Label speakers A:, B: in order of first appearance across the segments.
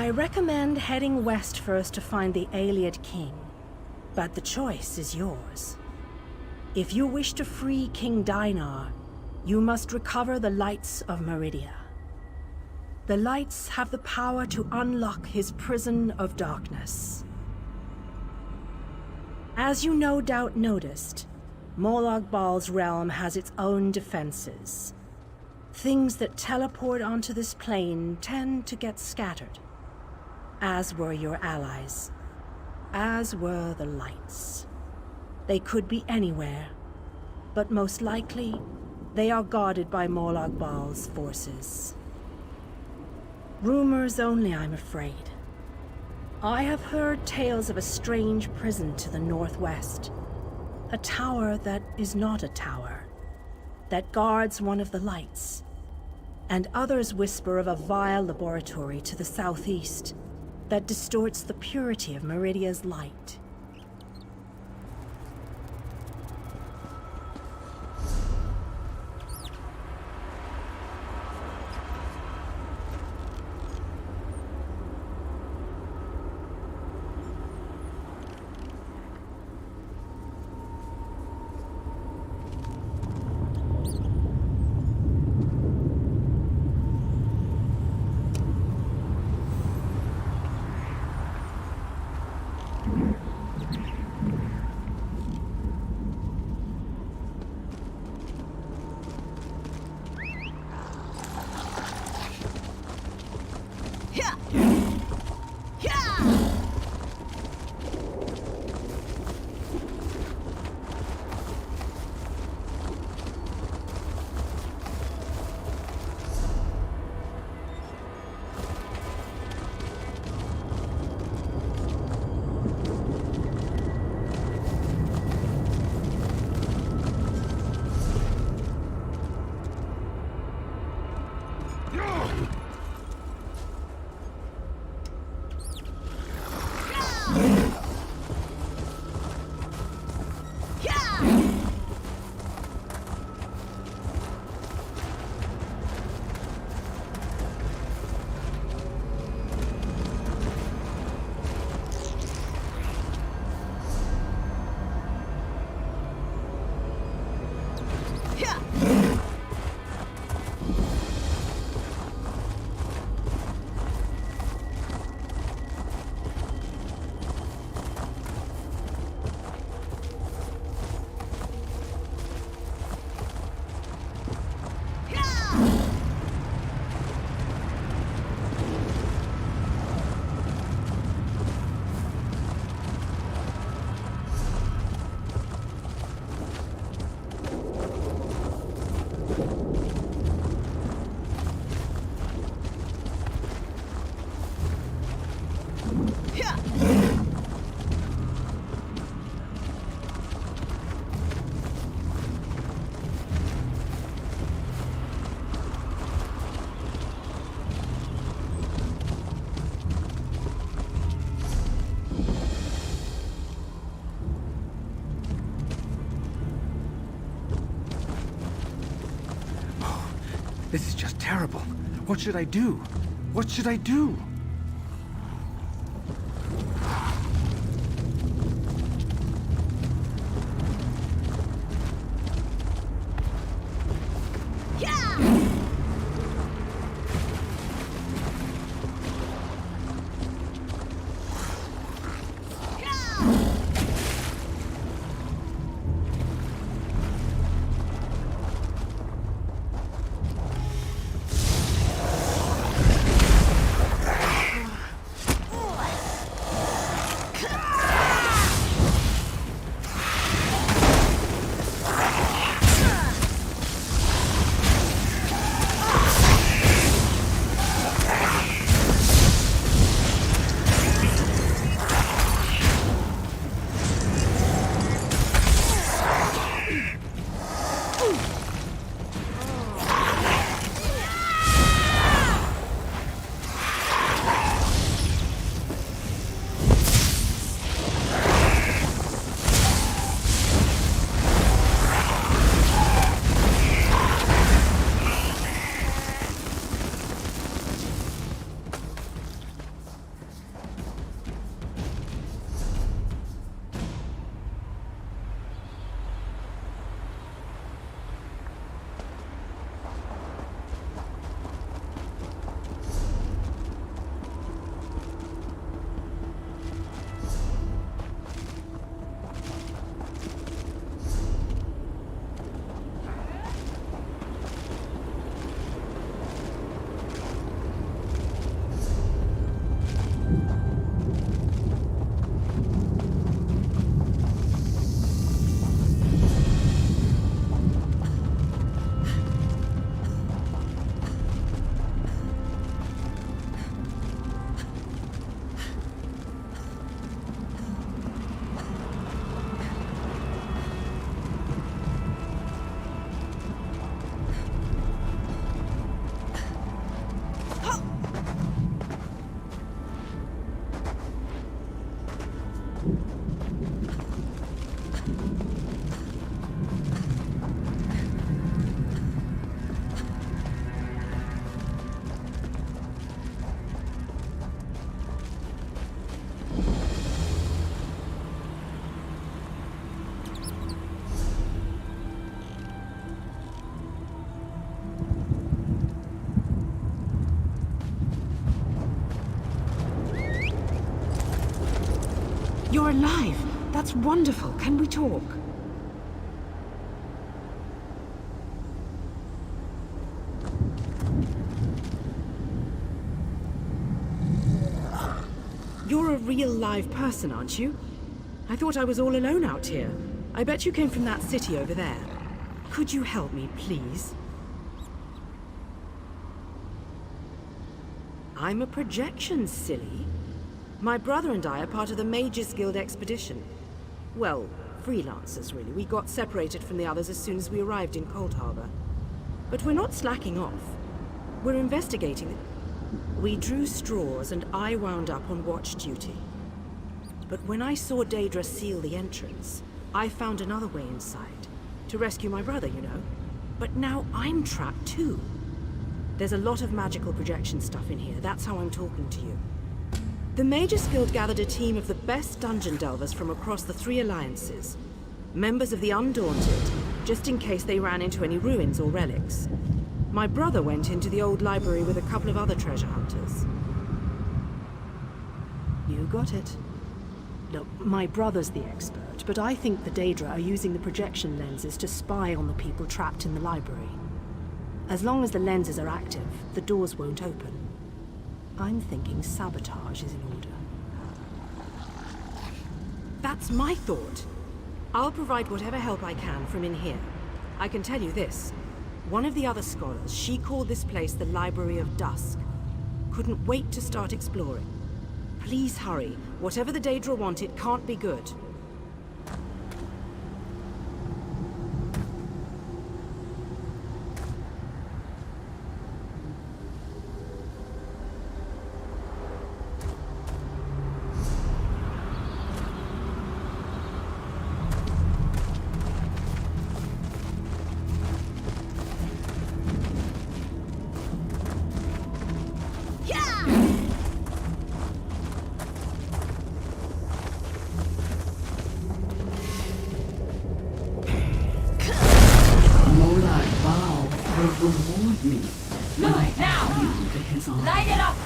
A: I recommend heading west first to find the Ayleid King, but the choice is yours. If you wish to free King Dinar, you must recover the lights of Meridia. The lights have the power to unlock his prison of darkness. As you no doubt noticed, Molag Bal's realm has its own defenses. Things that teleport onto this plane tend to get scattered, as were your allies, as were the lights. They could be anywhere, but most likely, they are guarded by Molag Bal's forces. Rumors only, I'm afraid. I have heard tales of a strange prison to the northwest. A tower that is not a tower, that guards one of the lights. And others whisper of a vile laboratory to the southeast that distorts the purity of Meridia's light.
B: This is just terrible. What should I do? What should I do?
C: You're alive! That's wonderful. Can we talk? You're a real live person, aren't you? I thought I was all alone out here. I bet you came from that city over there. Could you help me, please? I'm a projection, silly. My brother and I are part of the Mages Guild expedition. Well, freelancers, really. We got separated from the others as soon as we arrived in Coldharbour. But we're not slacking off. We're investigating. We drew straws and I wound up on watch duty. But when I saw s3thra seal the entrance, I found another way inside. To rescue my brother, you know. But now I'm trapped too. There's a lot of magical projection stuff in here. That's how I'm talking to you. The Mages Guild gathered a team of the best dungeon delvers from across the 3 alliances. Members of the Undaunted, just in case they ran into any ruins or relics. My brother went into the old library with a couple of other treasure hunters.
A: You got it. Look, my brother's the expert, but I think the s3thra are using the projection lenses to spy on the people trapped in the library. As long as the lenses are active, the doors won't open. I'm thinking sabotage is in order.
C: That's my thought. I'll provide whatever help I can from in here. I can tell you this. One of the other scholars, she called this place the Library of Dusk. Couldn't wait to start exploring. Please hurry. Whatever the s3thra want, it can't be good.
D: Reward me.
E: Move now!
D: To his arms.
E: Light it up!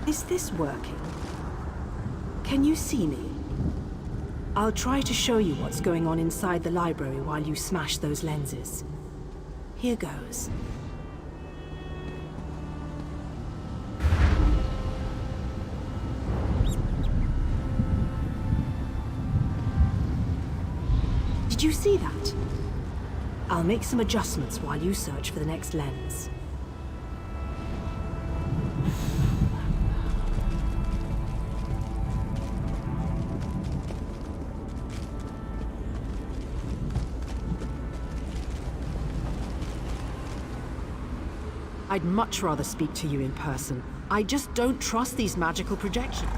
A: Is this working? Can you see me? I'll try to show you what's going on inside the library while you smash those lenses. Here goes. Did you see that? I'll make some adjustments while you search for the next lens. I'd much rather speak to you in person. I just don't trust these magical projections.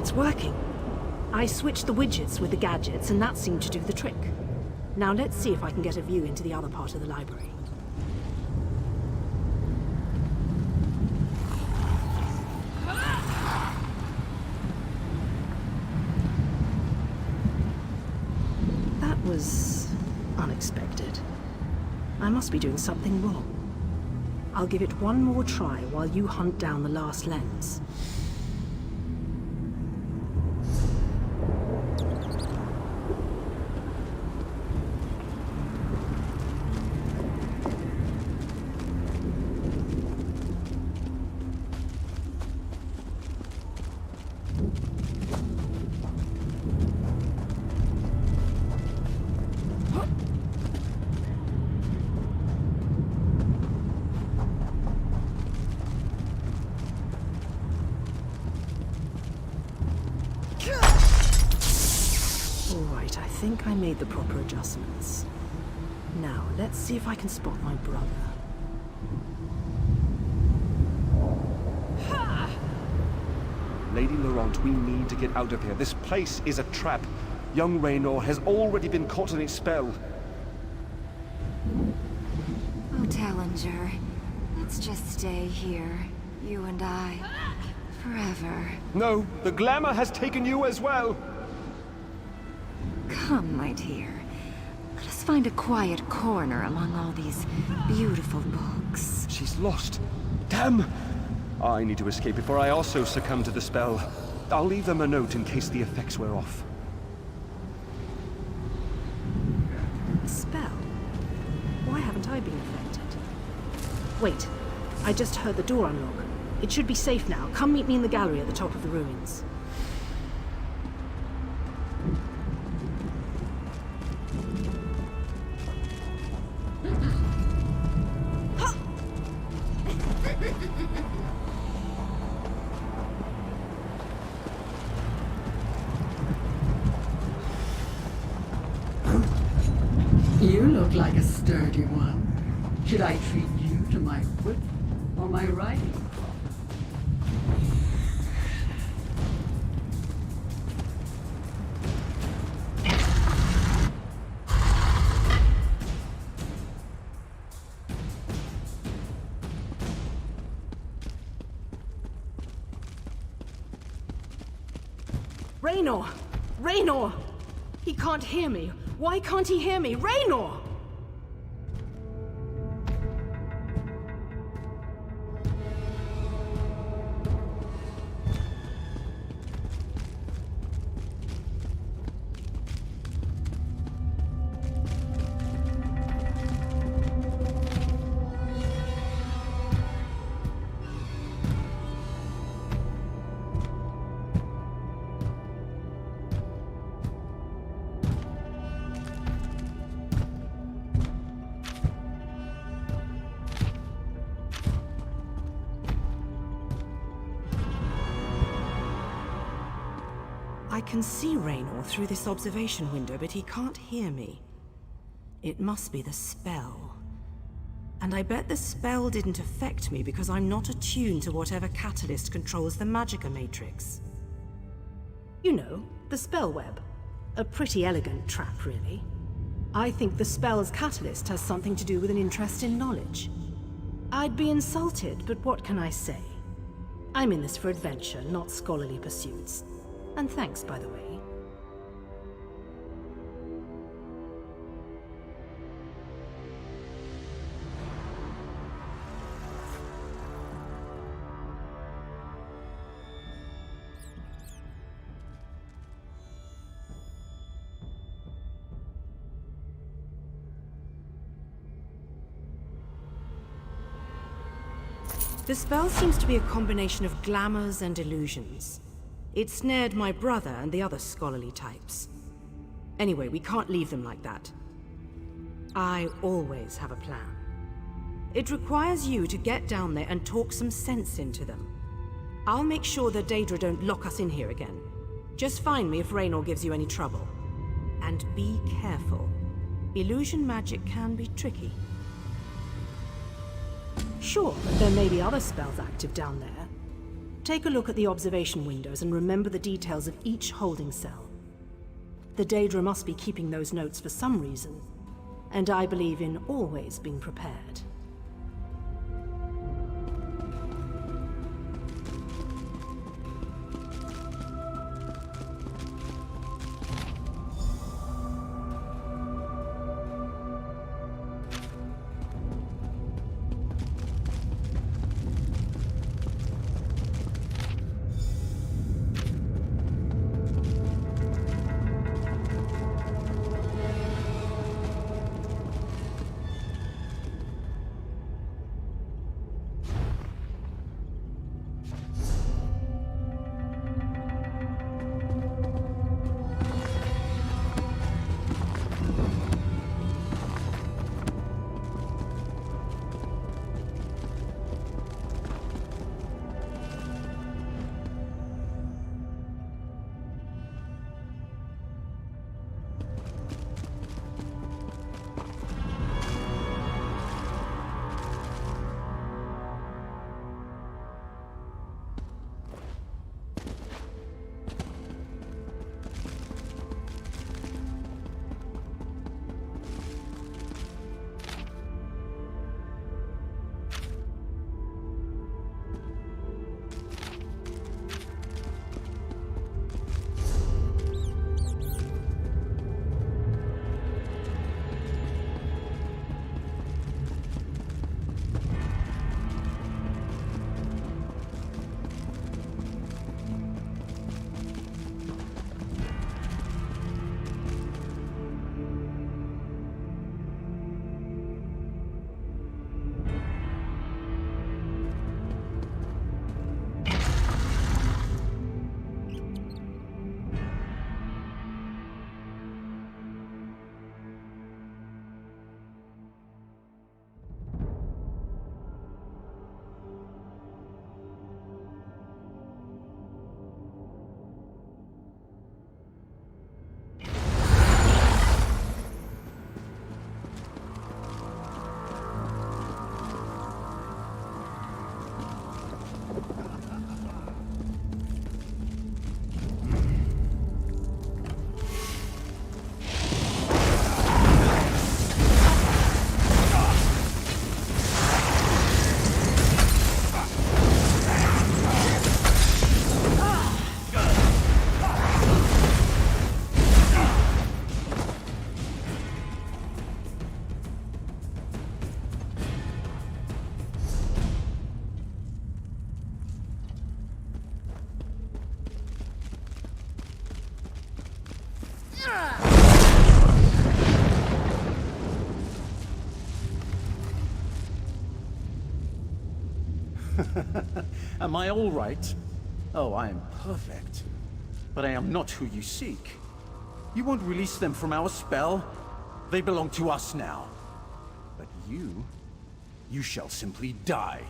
A: It's working. I switched the widgets with the gadgets, and that seemed to do the trick. Now let's see if I can get a view into the other part of the library. That was unexpected. I must be doing something wrong. I'll give it one more try while you hunt down the last lens. Alright, I think I made the proper adjustments. Now, let's see if I can spot my brother.
E: Lady Laurent, we need to get out of here. This place is a trap. Young Raynor has already been caught in its spell.
F: Oh, Tallinger, let's just stay here, you and I, forever.
E: No, the glamour has taken you as well.
F: Come, my dear. Let us find a quiet corner among all these beautiful books.
E: She's lost. Damn! I need to escape before I also succumb to the spell. I'll leave them a note in case the effects wear off.
A: A spell? Why haven't I been affected? Wait, I just heard the door unlock. It should be safe now. Come meet me in the gallery at the top of the ruins.
D: You look like a sturdy one. Should I treat you to my foot or my right?
A: Raynor! Raynor! He can't hear me. Why can't he hear me? Raynor! I can see Raynor through this observation window, but he can't hear me. It must be the spell. And I bet the spell didn't affect me because I'm not attuned to whatever catalyst controls the Magicka matrix. You know, the spell web. A pretty elegant trap, really. I think the spell's catalyst has something to do with an interest in knowledge. I'd be insulted, but what can I say? I'm in this for adventure, not scholarly pursuits. And thanks, by the way. The spell seems to be a combination of glamours and illusions. It snared my brother and the other scholarly types. Anyway, we can't leave them like that. I always have a plan. It requires you to get down there and talk some sense into them. I'll make sure the Daedra don't lock us in here again. Just find me if Raynor gives you any trouble. And be careful. Illusion magic can be tricky. Sure, but there may be other spells active down there. Take a look at the observation windows and remember the details of each holding cell. The Daedra must be keeping those notes for some reason, and I believe in always being prepared.
G: Am I all right? Oh, I am perfect. But I am not who you seek. You won't release them from our spell. They belong to us now. But you shall simply die.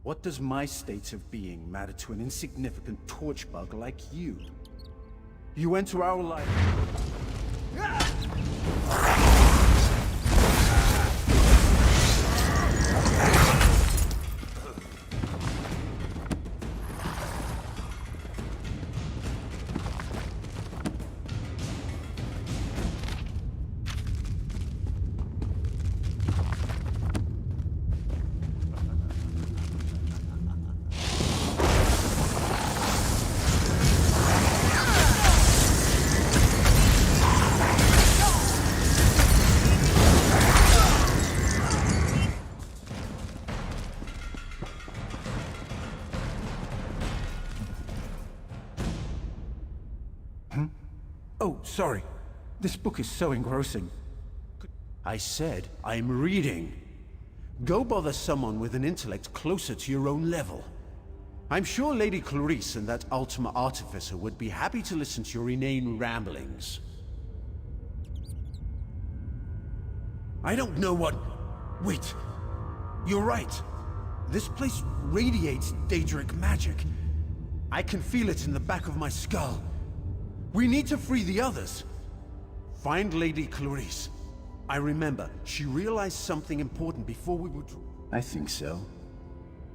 G: What does my state of being matter to an insignificant torchbug like you? You enter our life... Oh, sorry. This book is so engrossing. I said I'm reading. Go bother someone with an intellect closer to your own level. I'm sure Lady Clarice and that Ultima Artificer would be happy to listen to your inane ramblings. I don't know what... Wait. You're right. This place radiates Daedric magic. I can feel it in the back of my skull. We need to free the others. Find Lady Clarice. I remember, she realized something important before we would... I think so.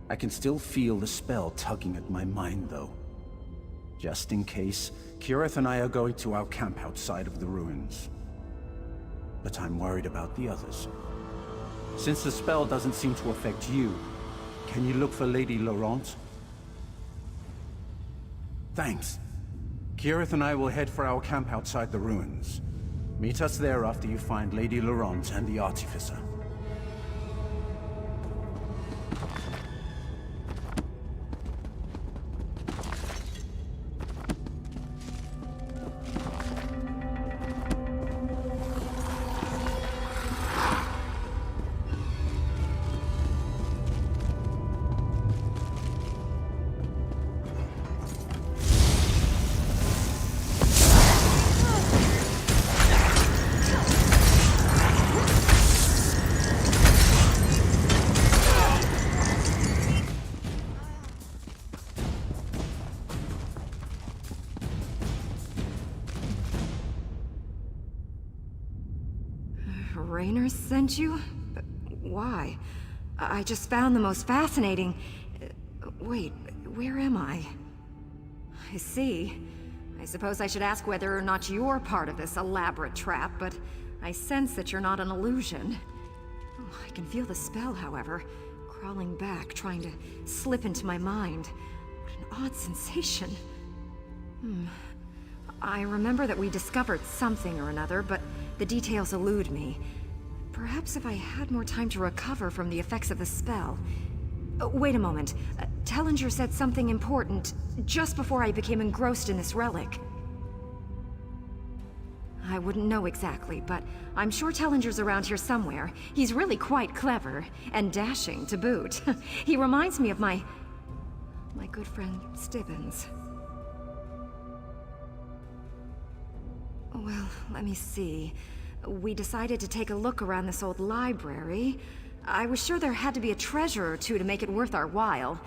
G: I can still feel the spell tugging at my mind, though. Just in case, Kirith and I are going to our camp outside of the ruins. But I'm worried about the others. Since the spell doesn't seem to affect you, can you look for Lady Laurent? Thanks. Kirith and I will head for our camp outside the ruins. Meet us there after you find Lady Laurent and the Artificer.
F: Raynor sent you? But why? I just found the most fascinating... Wait, where am I? I see. I suppose I should ask whether or not you're part of this elaborate trap, but I sense that you're not an illusion. Oh, I can feel the spell, however, crawling back, trying to slip into my mind. What an odd sensation. I remember that we discovered something or another, but the details elude me. Perhaps if I had more time to recover from the effects of the spell... wait a moment. Tellinger said something important just before I became engrossed in this relic. I wouldn't know exactly, but I'm sure Tellinger's around here somewhere. He's really quite clever, and dashing to boot. He reminds me of my good friend Stibbins. Well, let me see. We decided to take a look around this old library. I was sure there had to be a treasure or two to make it worth our while.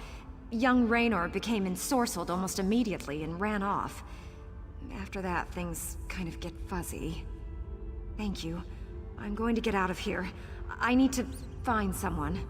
F: Young Raynor became ensorcelled almost immediately and ran off. After that, things kind of get fuzzy. Thank you. I'm going to get out of here. I need to find someone.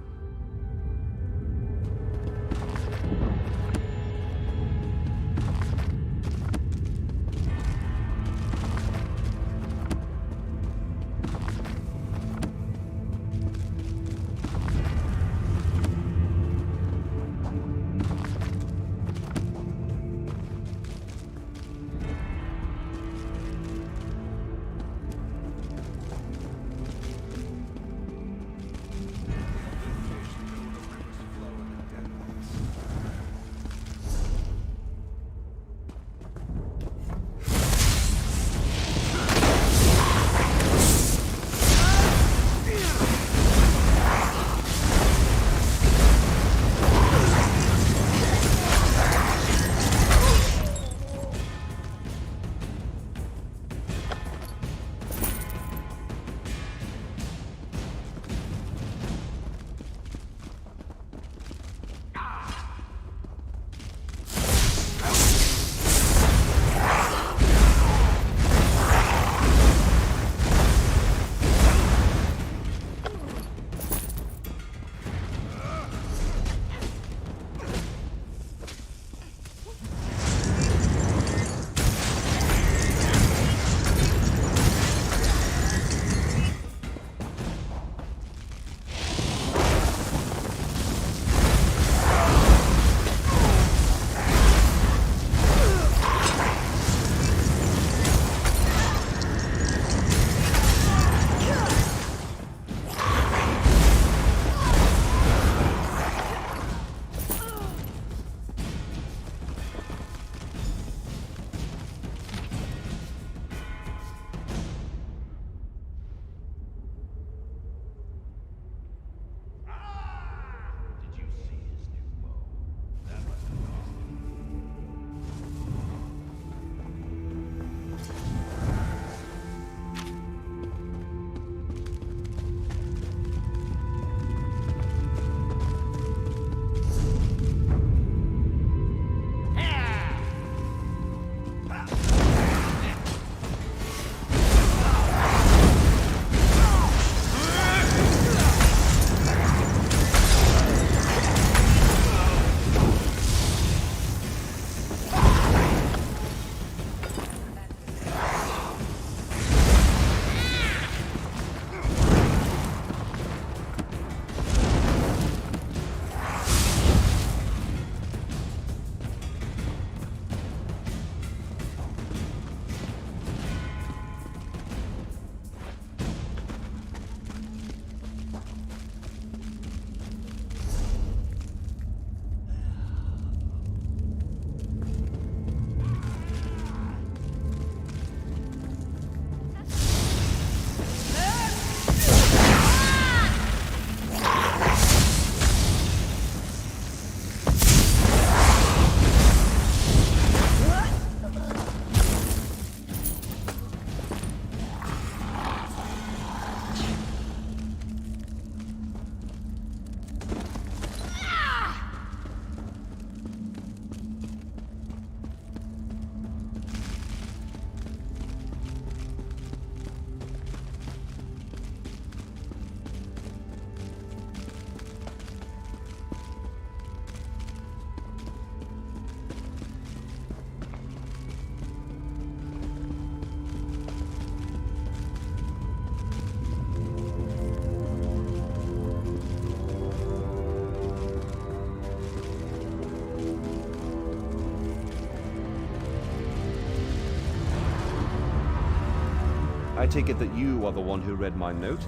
E: I take it that you are the one who read my note?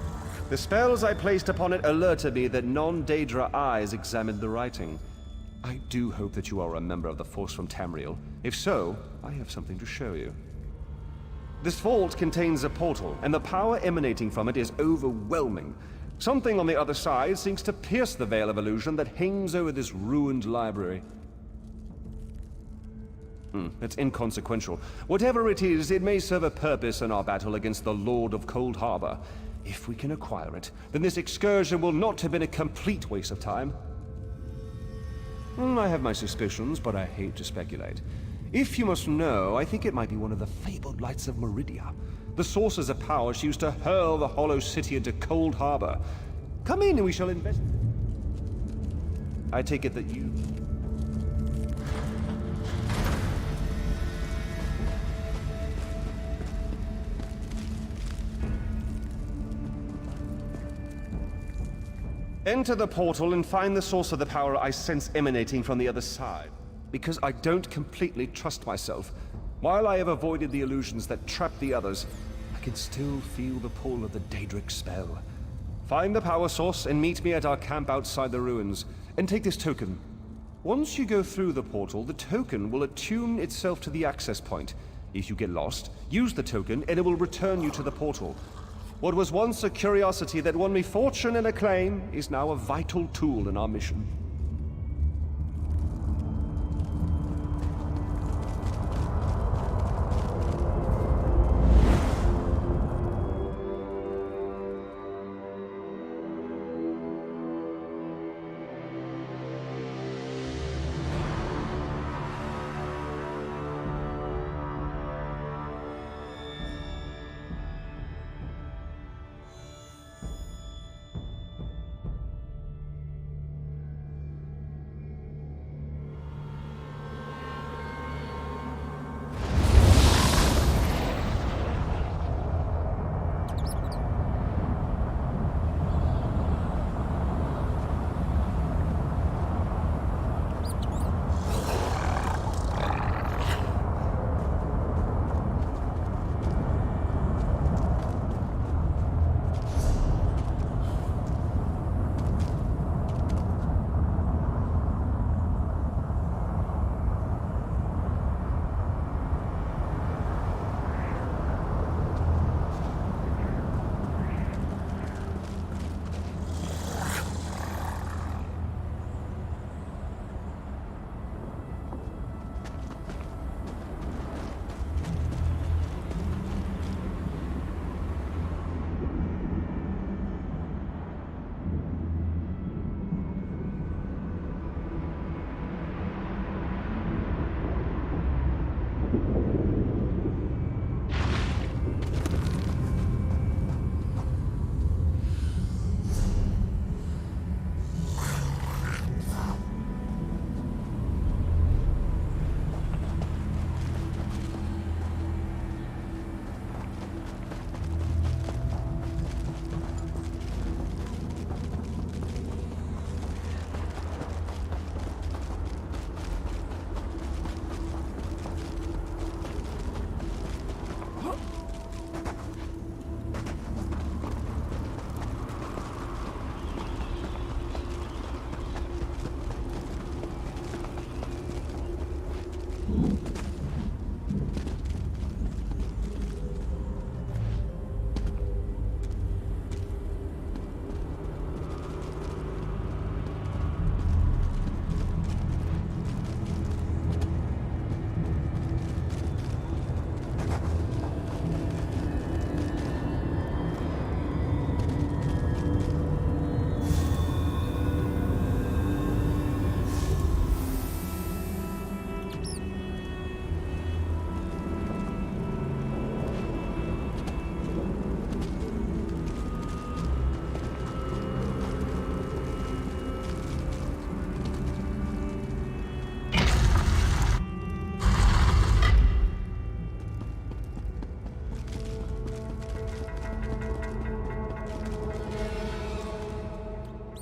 E: The spells I placed upon it alerted me that non-Daedra eyes examined the writing. I do hope that you are a member of the Force from Tamriel. If so, I have something to show you. This vault contains a portal, and the power emanating from it is overwhelming. Something on the other side seems to pierce the veil of illusion that hangs over this ruined library. It's inconsequential. Whatever it is, it may serve a purpose in our battle against the Lord of Coldharbour. If we can acquire it, then this excursion will not have been a complete waste of time. I have my suspicions, but I hate to speculate. If you must know, I think it might be one of the fabled lights of Meridia. The sources of power she used to hurl the Hollow City into Coldharbour. Come in and we shall investigate. I take it that you... Enter the portal and find the source of the power I sense emanating from the other side. Because I don't completely trust myself. While I have avoided the illusions that trap the others, I can still feel the pull of the Daedric spell. Find the power source and meet me at our camp outside the ruins. And take this token. Once you go through the portal, the token will attune itself to the access point. If you get lost, use the token and it will return you to the portal. What was once a curiosity that won me fortune and acclaim is now a vital tool in our mission.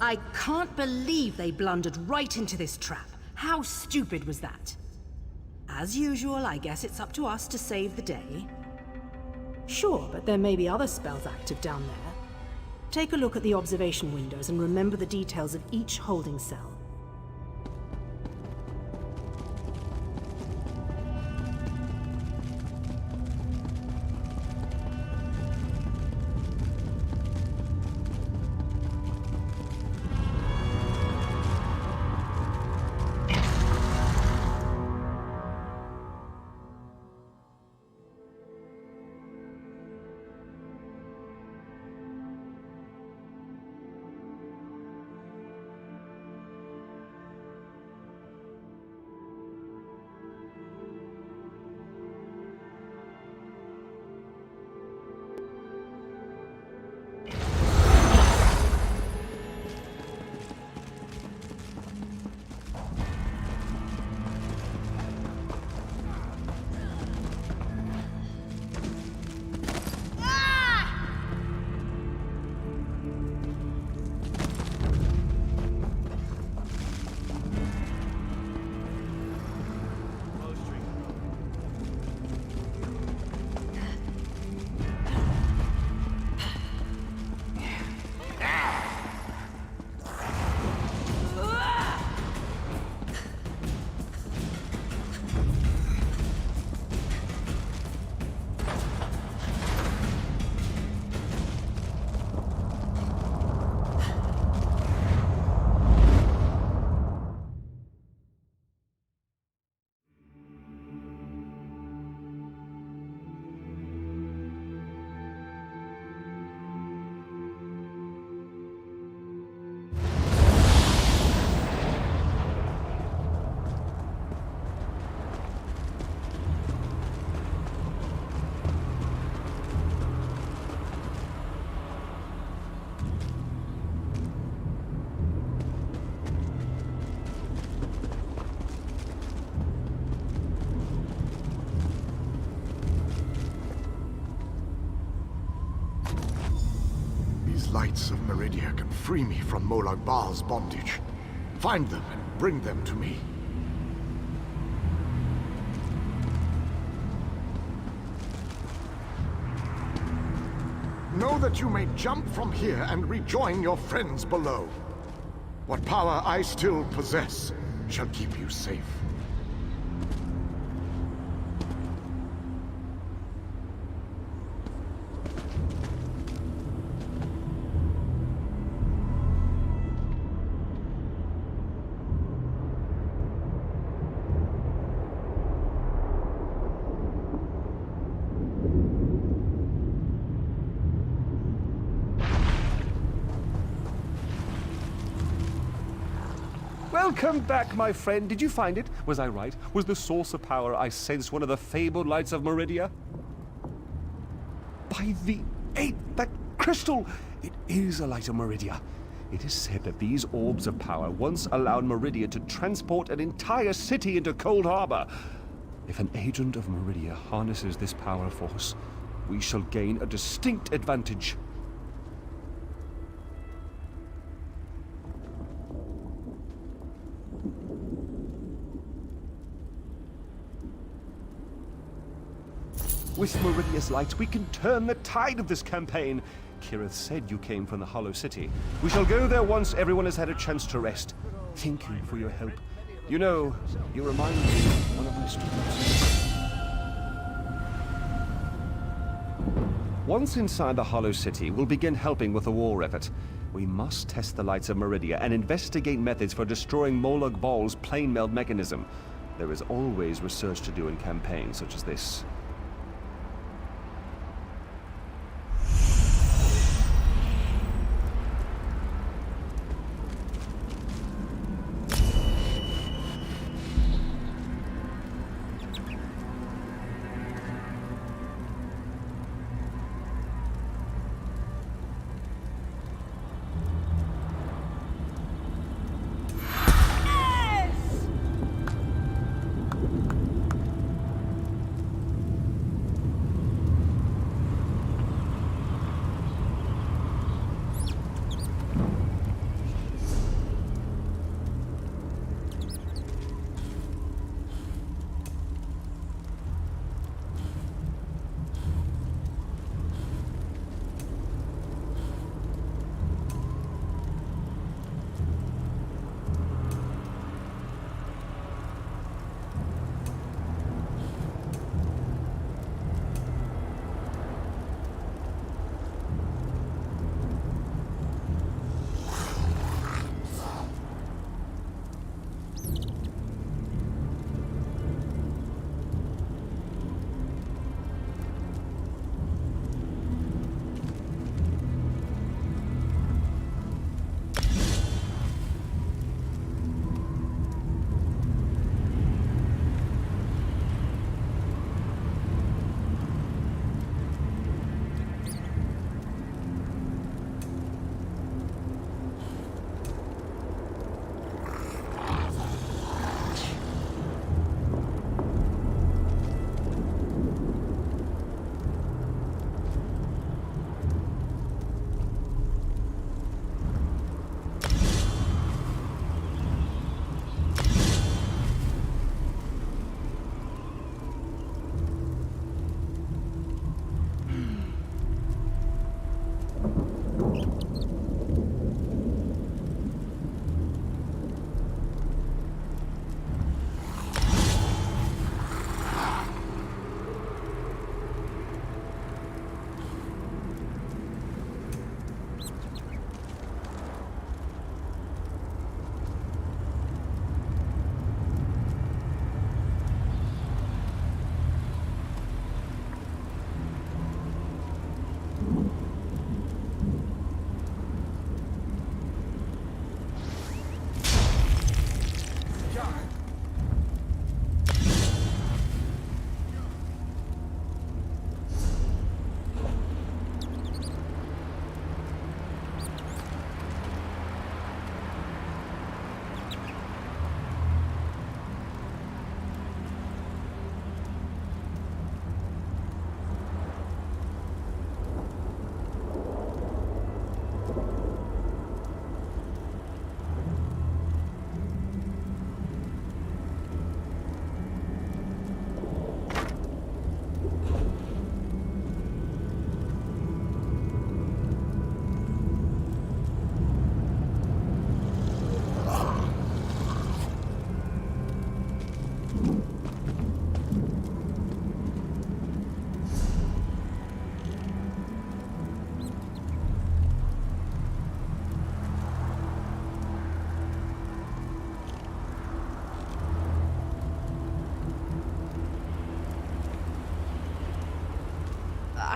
A: I can't believe they blundered right into this trap. How stupid was that? As usual, I guess it's up to us to save the day. Sure, but there may be other spells active down there. Take a look at the observation windows and remember the details of each holding cell.
H: Lights of Meridia can free me from Molag Bal's bondage. Find them and bring them to me. Know that you may jump from here and rejoin your friends below. What power I still possess shall keep you safe.
E: Welcome back, my friend. Did you find it? Was I right? Was the source of power I sensed one of the fabled lights of Meridia? By the eight, that crystal! It is a light of Meridia. It is said that these orbs of power once allowed Meridia to transport an entire city into Coldharbour. If an agent of Meridia harnesses this power force, we shall gain a distinct advantage. With Meridia's light, we can turn the tide of this campaign. Kirith said you came from the Hollow City. We shall go there once everyone has had a chance to rest. Thank you for your help. You know, you remind me of one of my students. Once inside the Hollow City, we'll begin helping with the war effort. We must test the lights of Meridia and investigate methods for destroying Molag Bal's plane meld mechanism. There is always research to do in campaigns such as this.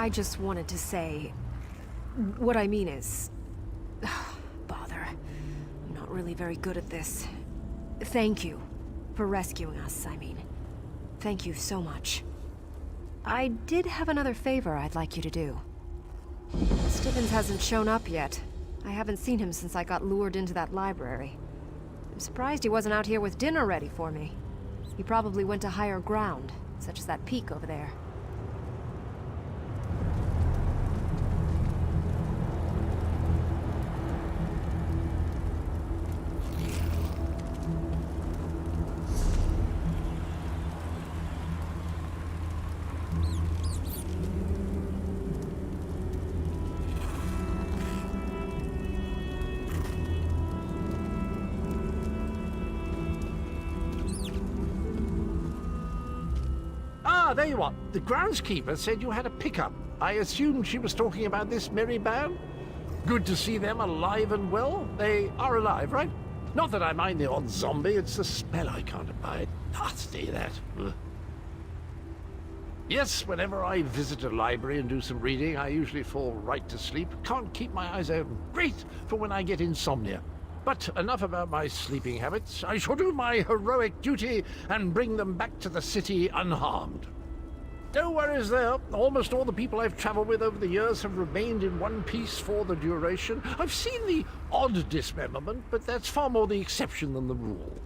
F: I just wanted to say... What I mean is... Bother. I'm not really very good at this. Thank you. For rescuing us, I mean. Thank you so much. I did have another favor I'd like you to do. Stibbins hasn't shown up yet. I haven't seen him since I got lured into that library. I'm surprised he wasn't out here with dinner ready for me. He probably went to higher ground, such as that peak over there.
I: Ah, there you are. The groundskeeper said you had a pickup. I assumed she was talking about this merry band. Good to see them alive and well. They are alive, right? Not that I mind the odd zombie, it's the smell I can't abide. Nasty, that. Ugh. Yes, whenever I visit a library and do some reading, I usually fall right to sleep. Can't keep my eyes open. Great for when I get insomnia. But enough about my sleeping habits. I shall do my heroic duty and bring them back to the city unharmed. No worries there. Almost all the people I've traveled with over the years have remained in one piece for the duration. I've seen the odd dismemberment, but that's far more the exception than the rule.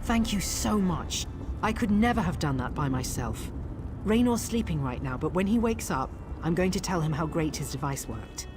C: Thank you so much. I could never have done that by myself. Raynor's sleeping right now, but when he wakes up, I'm going to tell him how great his device worked.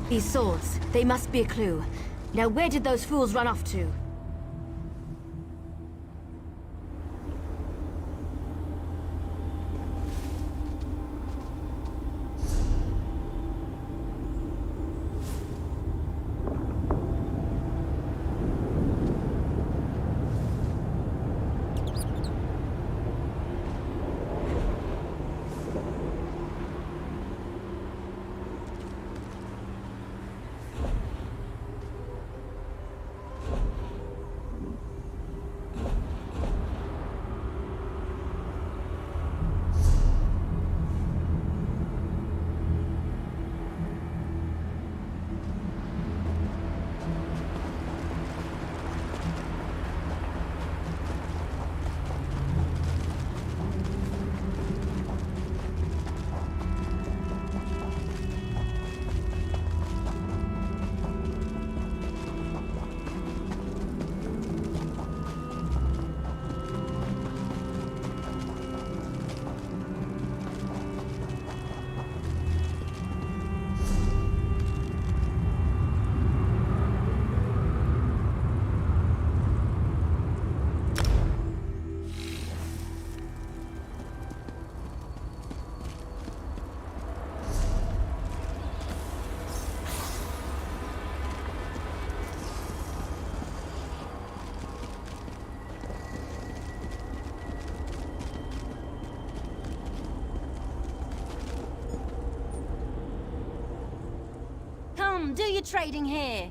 J: These swords, they must be a clue. Now where did those fools run off to? Come, do your trading here.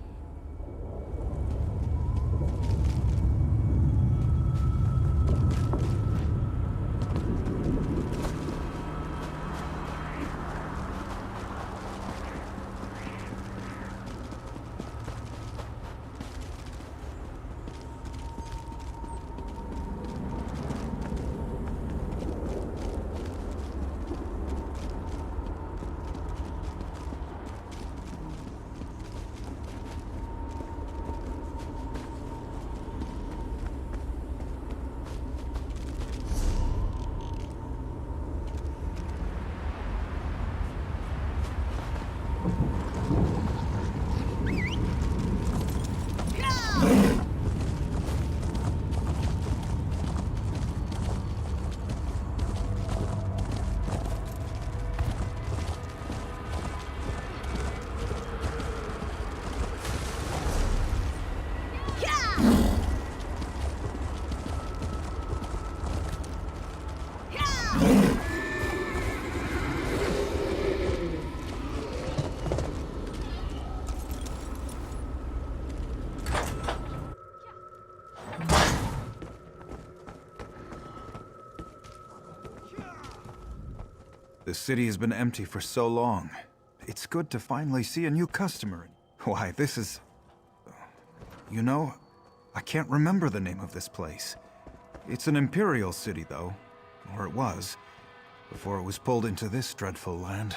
B: The city has been empty for so long. It's good to finally see a new customer. Why, this is... You know, I can't remember the name of this place. It's an imperial city, though. Or it was, before it was pulled into this dreadful land.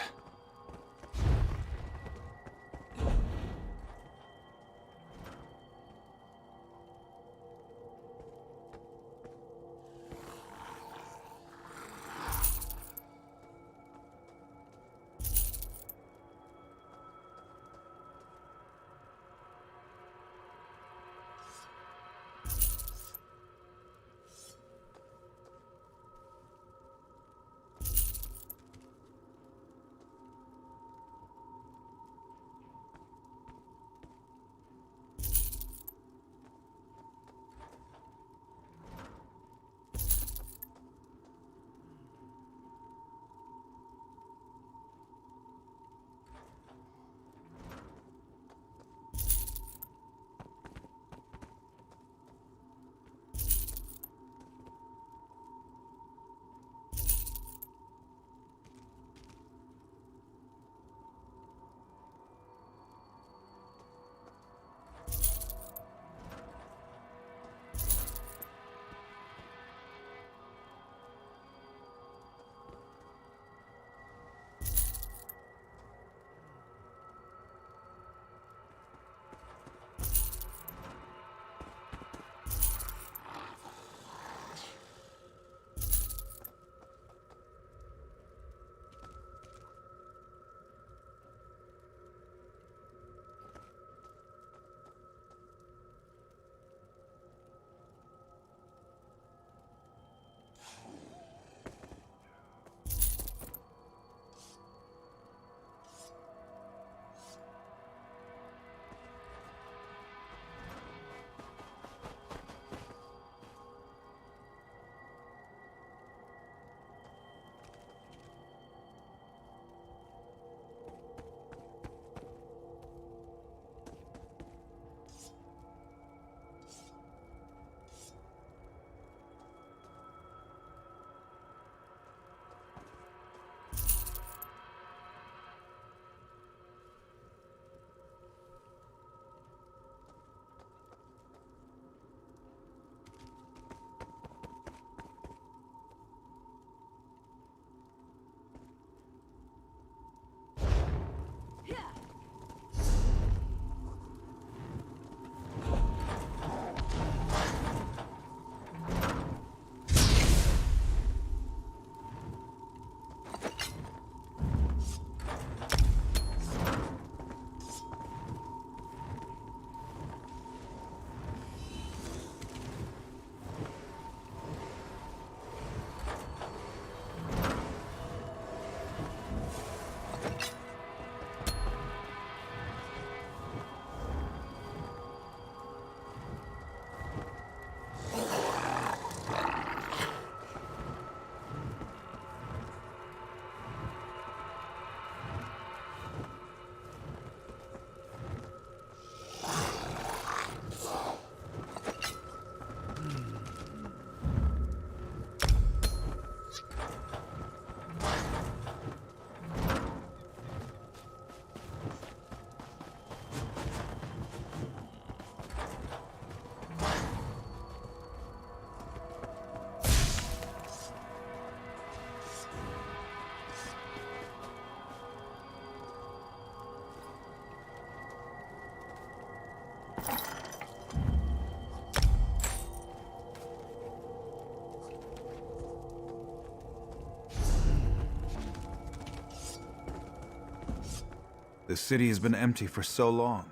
B: The city has been empty for so long.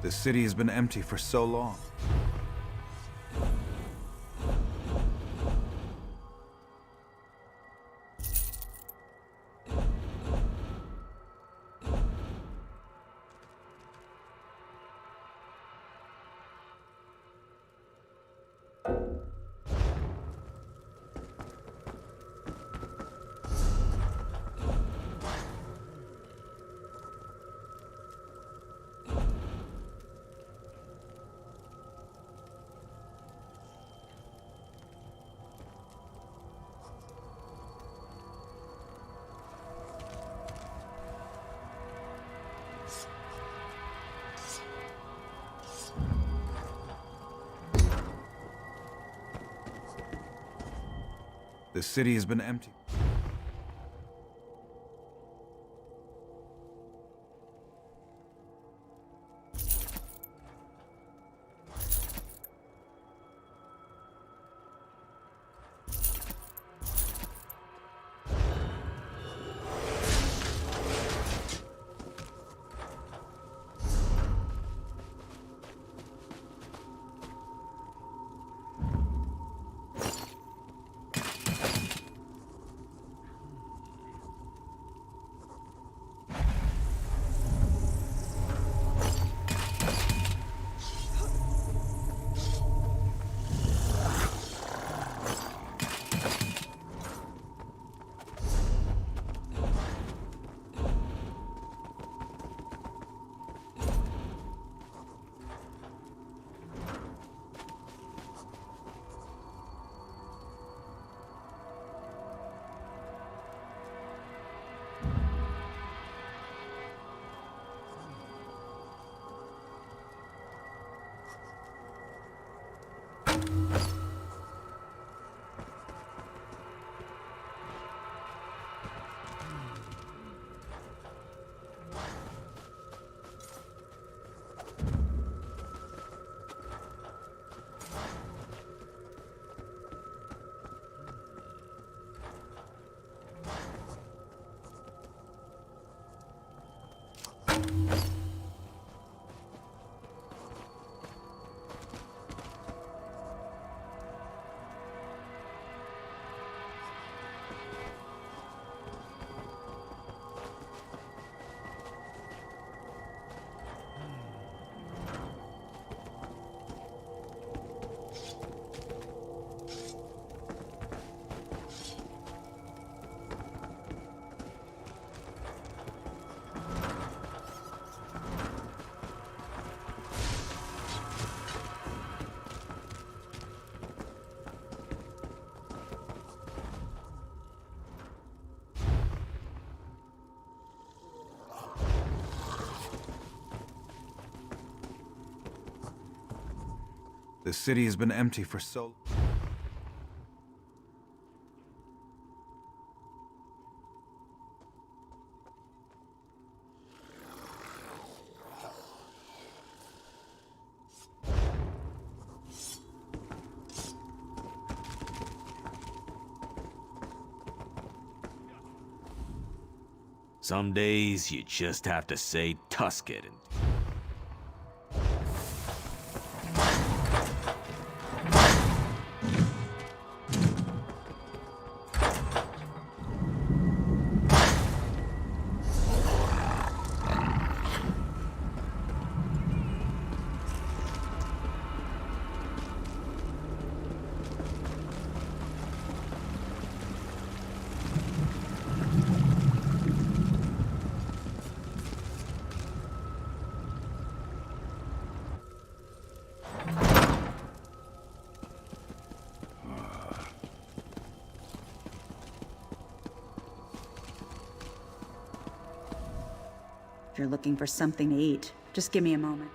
B: The city has been empty for so long. The city has been empty. The city has been empty for so long.
K: Some days you just have to say tusk it and
L: If you're looking for something to eat, just give me a moment.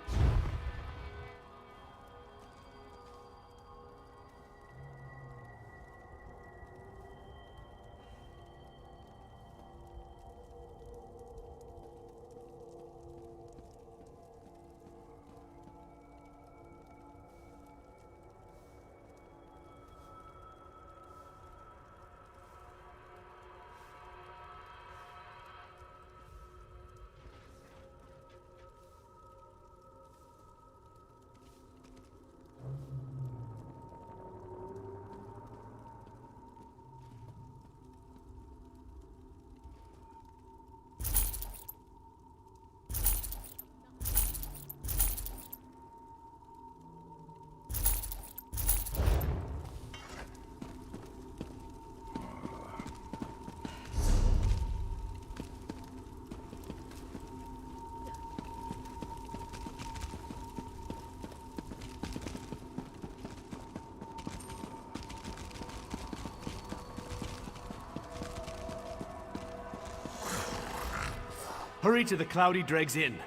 M: Hurry to the Cloudy Dregs Inn.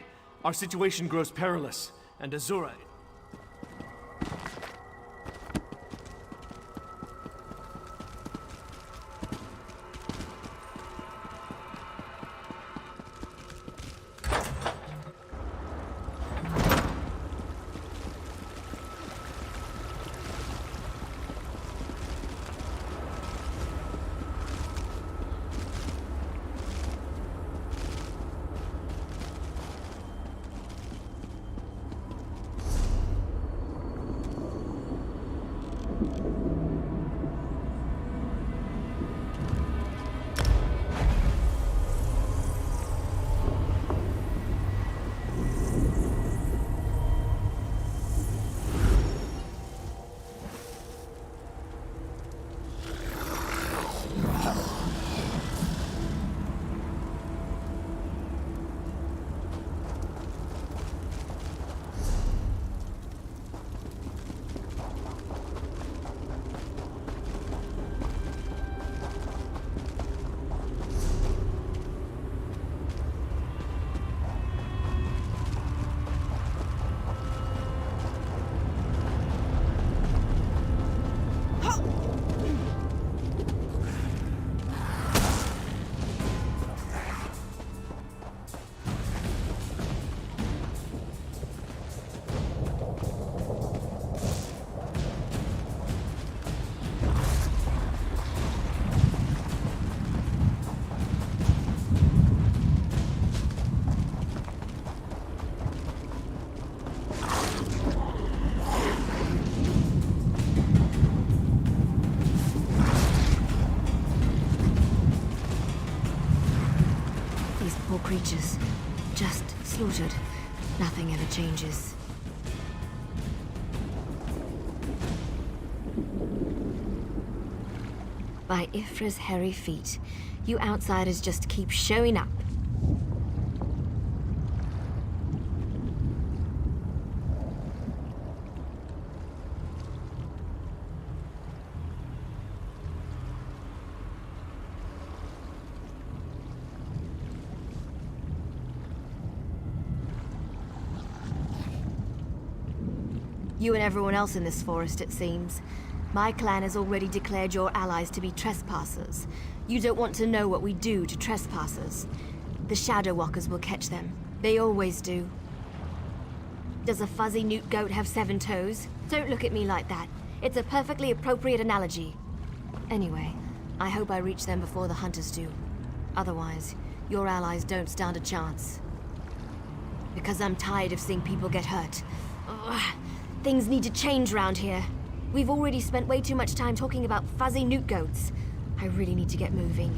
M: Our situation grows perilous, and Azura...
J: Creatures. Just slaughtered. Nothing ever changes. By s3thra's hairy feet, you outsiders just keep showing up. You and everyone else in this forest, it seems. My clan has already declared your allies to be trespassers. You don't want to know what we do to trespassers. The Shadow Walkers will catch them. They always do. Does a fuzzy newt goat have 7 toes? Don't look at me like that. It's a perfectly appropriate analogy. Anyway, I hope I reach them before the hunters do. Otherwise, your allies don't stand a chance. Because I'm tired of seeing people get hurt. Ugh. Things need to change around here. We've already spent way too much time talking about fuzzy newt goats. I really need to get moving.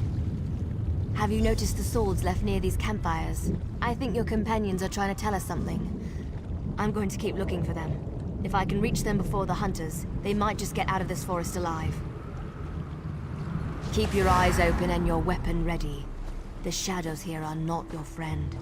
J: Have you noticed the swords left near these campfires? I think your companions are trying to tell us something. I'm going to keep looking for them. If I can reach them before the hunters, they might just get out of this forest alive. Keep your eyes open and your weapon ready. The shadows here are not your friend.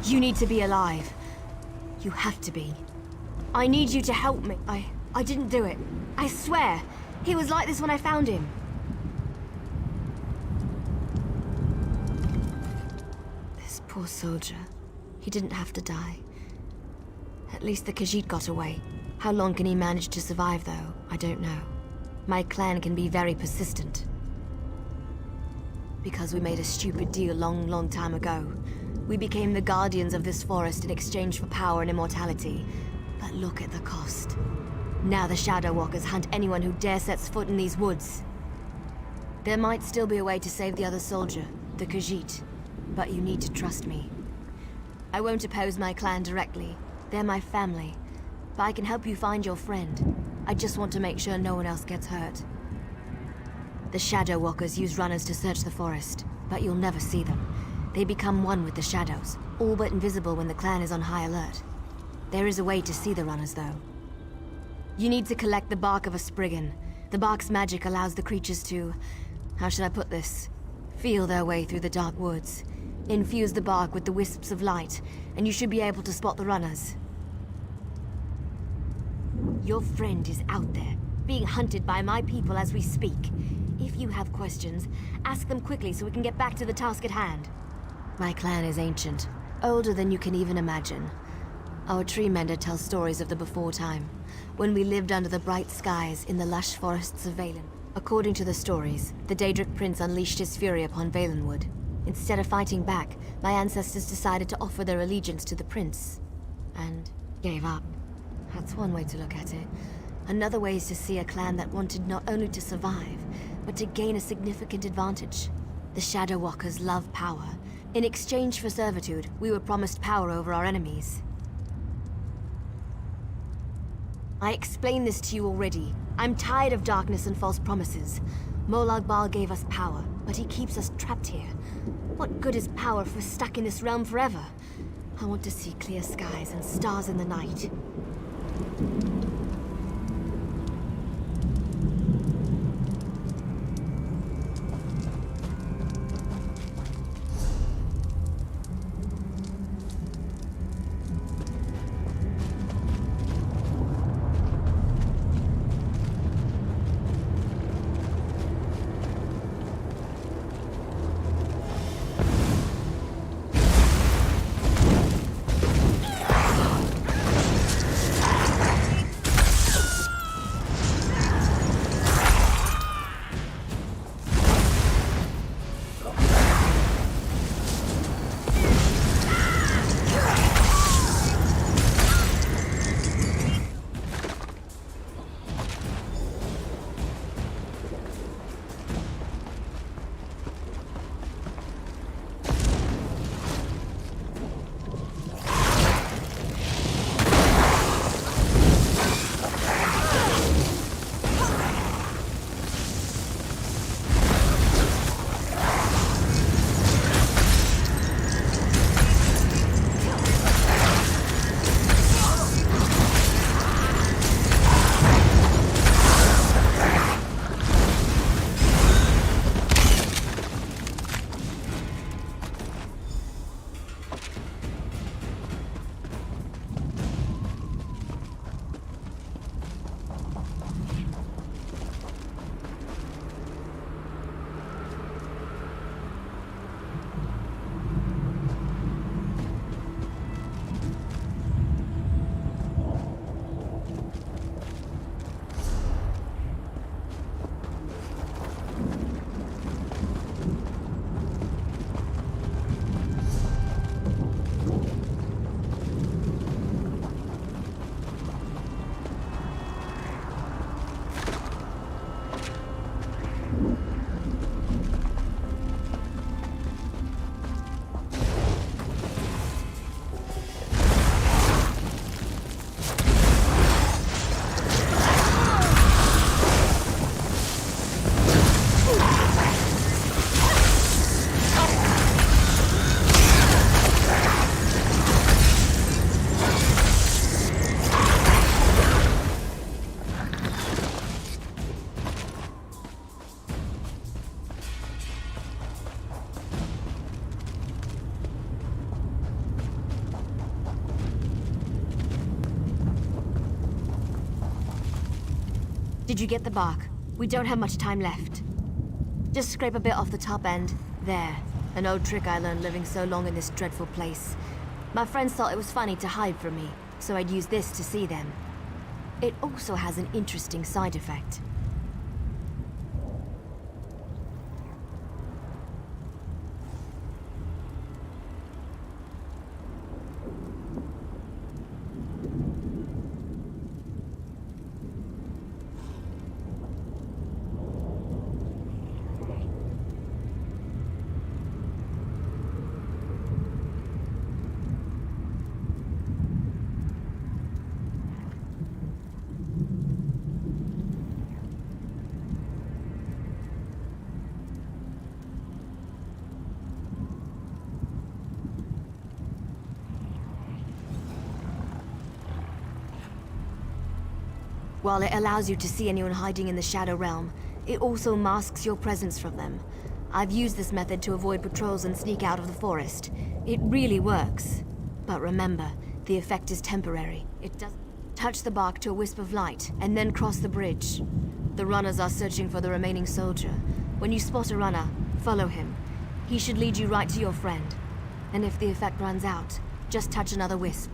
J: You need to be alive. You have to be. I need you to help me. I didn't do it. I swear. He was like this when I found him. This poor soldier. He didn't have to die. At least the Khajiit got away. How long can he manage to survive, though? I don't know. My clan can be very persistent. Because we made a stupid deal long time ago. We became the guardians of this forest in exchange for power and immortality. But look at the cost. Now the Shadow Walkers hunt anyone who dare sets foot in these woods. There might still be a way to save the other soldier, the Khajiit. But you need to trust me. I won't oppose my clan directly. They're my family. But I can help you find your friend. I just want to make sure no one else gets hurt. The Shadow Walkers use runners to search the forest, but you'll never see them. They become one with the shadows, all but invisible when the clan is on high alert. There is a way to see the runners, though. You need to collect the bark of a Spriggan. The bark's magic allows the creatures to... how should I put this? Feel their way through the dark woods. Infuse the bark with the wisps of light, and you should be able to spot the runners. Your friend is out there, being hunted by my people as we speak. If you have questions, ask them quickly so we can get back to the task at hand. My clan is ancient, older than you can even imagine. Our tree mender tells stories of the before time, when we lived under the bright skies in the lush forests of Valen. According to the stories, the Daedric Prince unleashed his fury upon Valenwood. Instead of fighting back, my ancestors decided to offer their allegiance to the prince. And gave up. That's one way to look at it. Another way is to see a clan that wanted not only to survive, but to gain a significant advantage. The Shadow Walkers love power. In exchange for servitude, we were promised power over our enemies. I explained this to you already. I'm tired of darkness and false promises. Molag Bal gave us power, but he keeps us trapped here. What good is power if we're stuck in this realm forever? I want to see clear skies and stars in the night. Did you get the bark? We don't have much time left. Just scrape a bit off the top end. There. An old trick I learned living so long in this dreadful place. My friends thought it was funny to hide from me, so I'd use this to see them. It also has an interesting side effect. While it allows you to see anyone hiding in the Shadow Realm, it also masks your presence from them. I've used this method to avoid patrols and sneak out of the forest. It really works. But remember, the effect is temporary. It doesn't touch the bark to a wisp of light, and then cross the bridge. The runners are searching for the remaining soldier. When you spot a runner, follow him. He should lead you right to your friend. And if the effect runs out, just touch another wisp.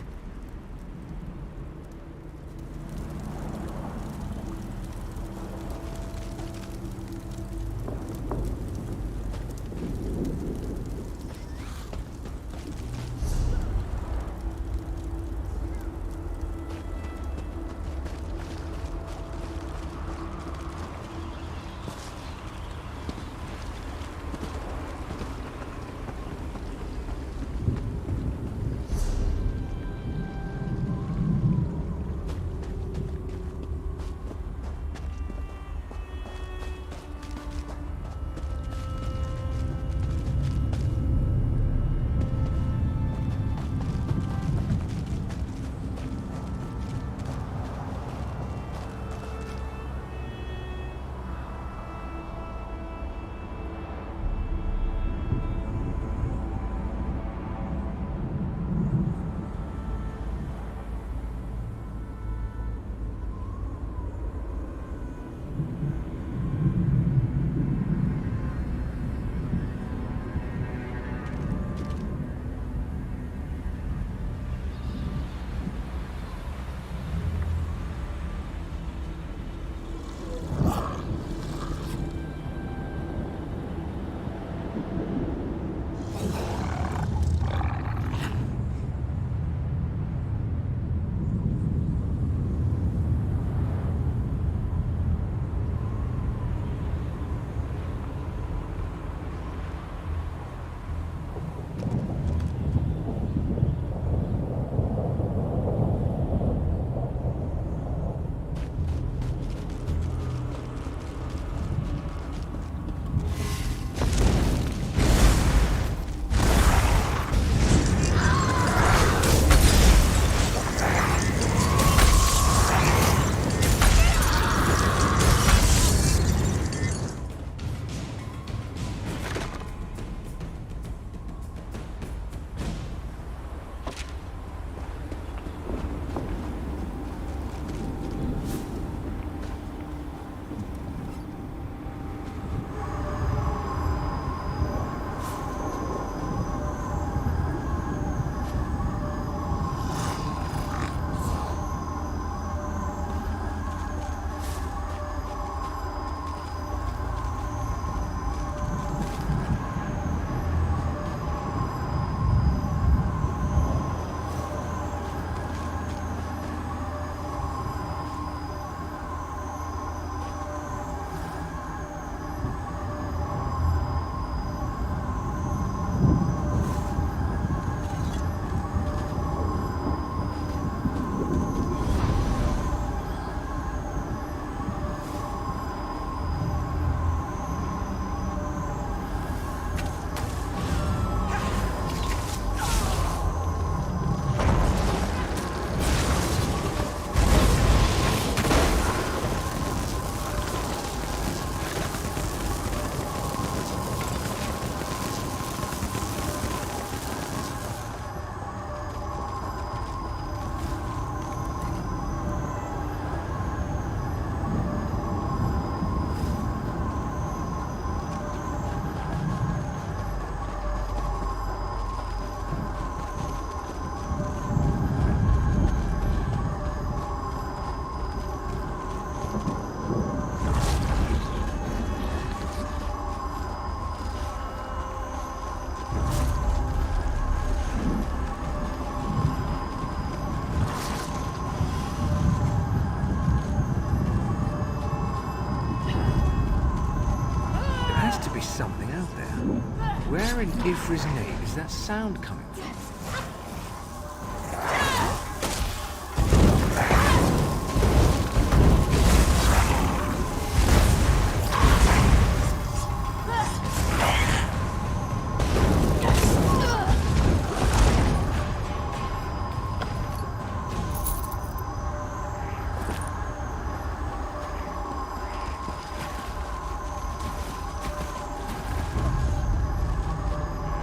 M: Ifra's name is that sound coming from?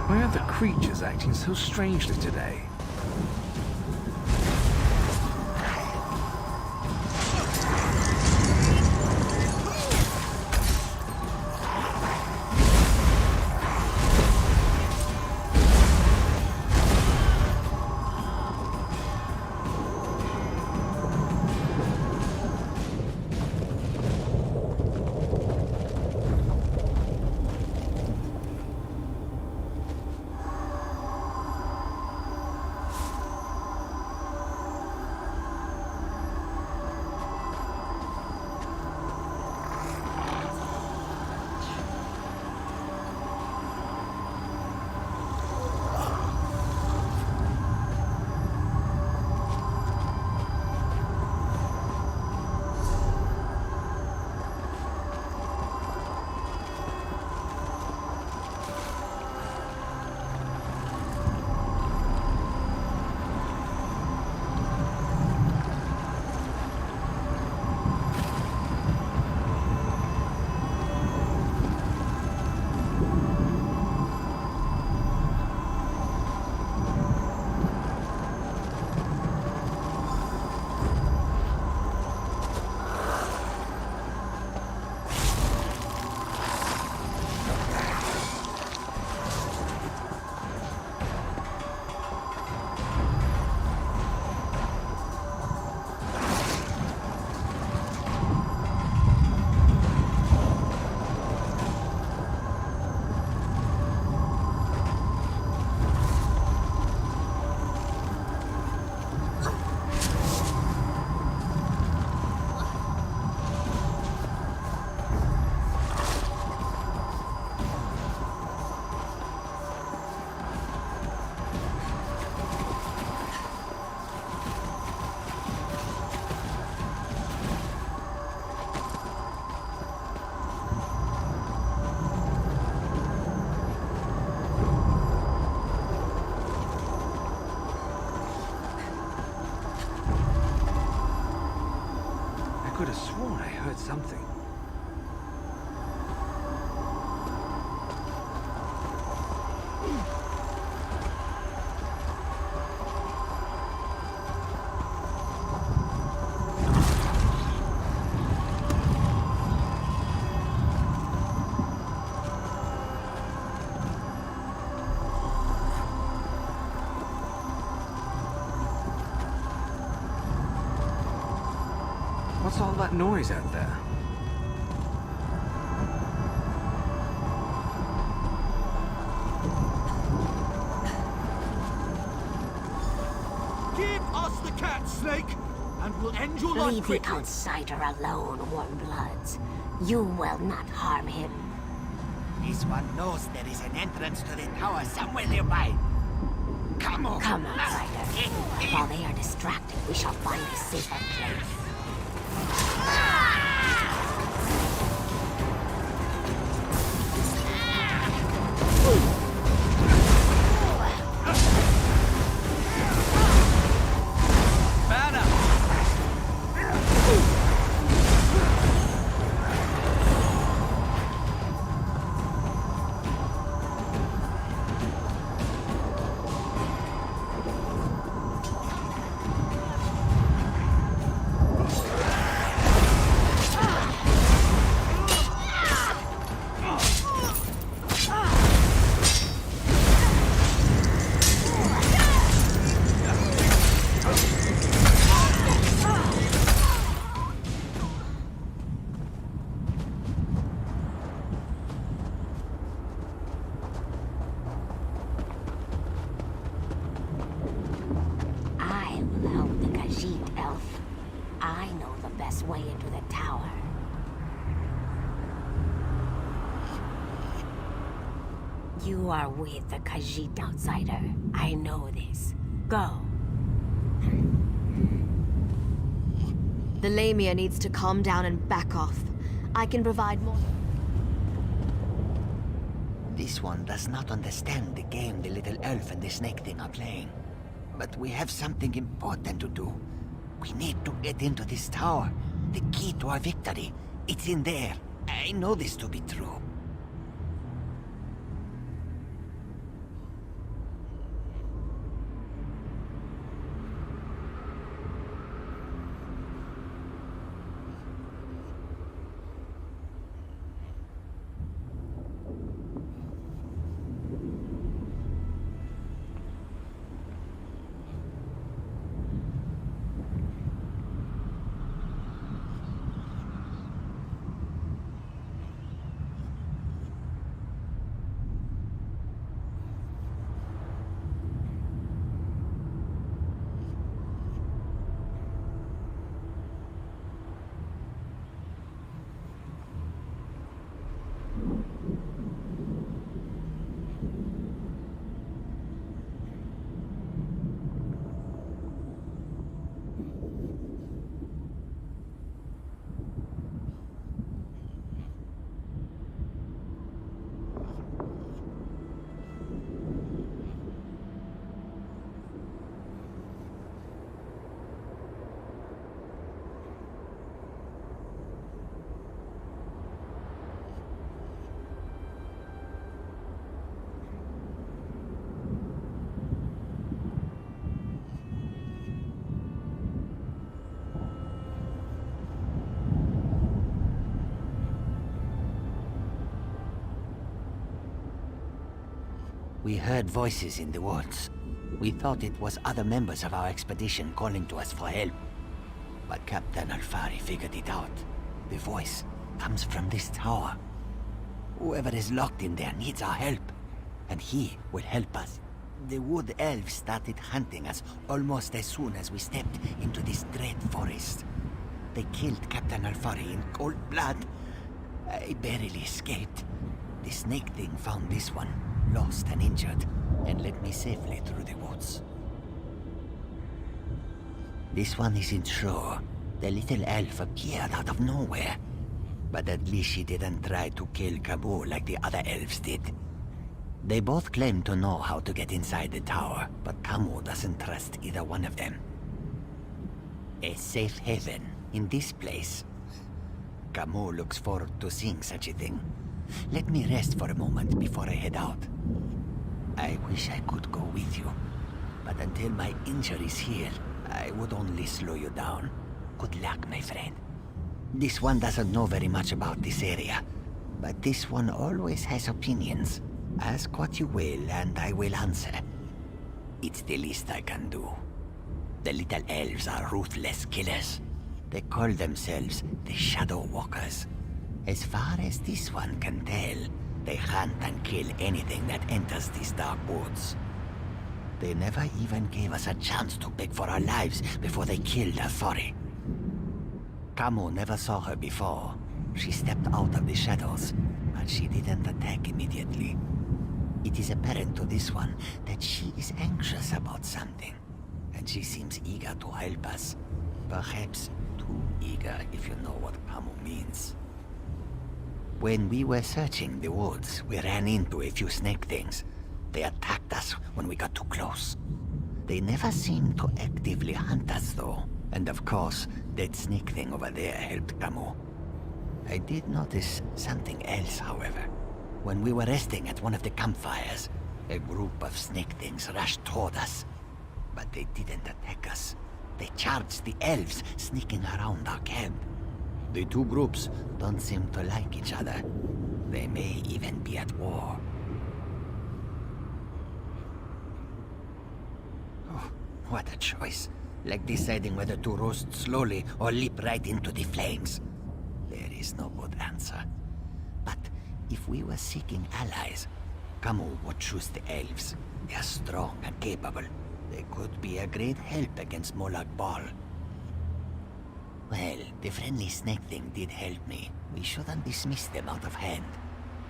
M: Why are the creatures acting so strangely today? I could have sworn I heard something. What's all that noise out there?
N: Give us the cat, Snake, and we'll end your life
O: Leave
N: quickly.
O: the outsider alone, Warmbloods. You will not harm him.
N: This one knows there is an entrance to the tower somewhere nearby. Come on.
O: Come, outsider. While they are distracted, we shall find a safer place. Way into the tower. You are with the Khajiit outsider. I know this. Go.
J: The Lamia needs to calm down and back off. I can provide more.
N: This one does not understand the game the little elf and the snake thing are playing. But we have something important to do. We need to get into this tower. The key to our victory. It's in there. I know this to be true. We heard voices in the woods. We thought it was other members of our expedition calling to us for help. But Captain Alfari figured it out. The voice comes from this tower. Whoever is locked in there needs our help, and he will help us. The wood elves started hunting us almost as soon as we stepped into this dread forest. They killed Captain Alfari in cold blood. I barely escaped. The snake thing found this one, lost and injured, and led me safely through the woods. This one isn't sure. The little elf appeared out of nowhere. But at least she didn't try to kill Camus like the other elves did. They both claim to know how to get inside the tower, but Camus doesn't trust either one of them. A safe haven in this place. Camus looks forward to seeing such a thing. Let me rest for a moment before I head out. I wish I could go with you, but until my injuries heal, I would only slow you down. Good luck, my friend. This one doesn't know very much about this area, but this one always has opinions. Ask what you will, and I will answer. It's the least I can do. The little elves are ruthless killers. They call themselves the Shadow Walkers. As far as this one can tell, they hunt and kill anything that enters these dark woods. They never even gave us a chance to beg for our lives before they killed Alfari. Camus never saw her before. She stepped out of the shadows, but she didn't attack immediately. It is apparent to this one that she is anxious about something, and she seems eager to help us. Perhaps too eager, if you know what Camus means. When we were searching the woods, we ran into a few snake things. They attacked us when we got too close. They never seemed to actively hunt us, though. And of course, that snake thing over there helped Camus. I did notice something else, however. When we were resting at one of the campfires, a group of snake things rushed toward us. But they didn't attack us. They charged the elves sneaking around our camp. The two groups don't seem to like each other. They may even be at war. Oh, what a choice. Like deciding whether to roast slowly or leap right into the flames. There is no good answer. But if we were seeking allies, Camus would choose the elves. They are strong and capable. They could be a great help against Molag Bal. Well, the friendly snake thing did help me. We shouldn't dismiss them out of hand.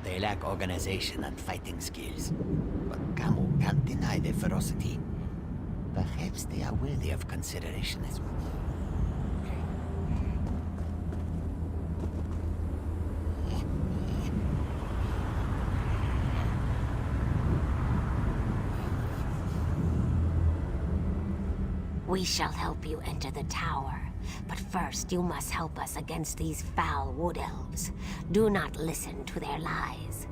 N: They lack organization and fighting skills. But Camo can't deny their ferocity. Perhaps they are worthy of consideration as well.
O: We shall help you enter the tower. But first, you must help us against these foul wood elves. Do not listen to their lies.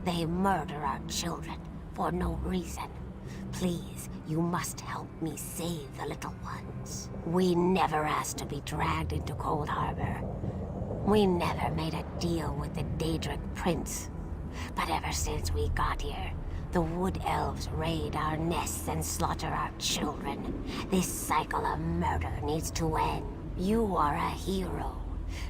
O: They murder our children for no reason. Please, you must help me save the little ones. We never asked to be dragged into Coldharbour. We never made a deal with the Daedric Prince. But ever since we got here, the wood elves raid our nests and slaughter our children. This cycle of murder needs to end. You are a hero.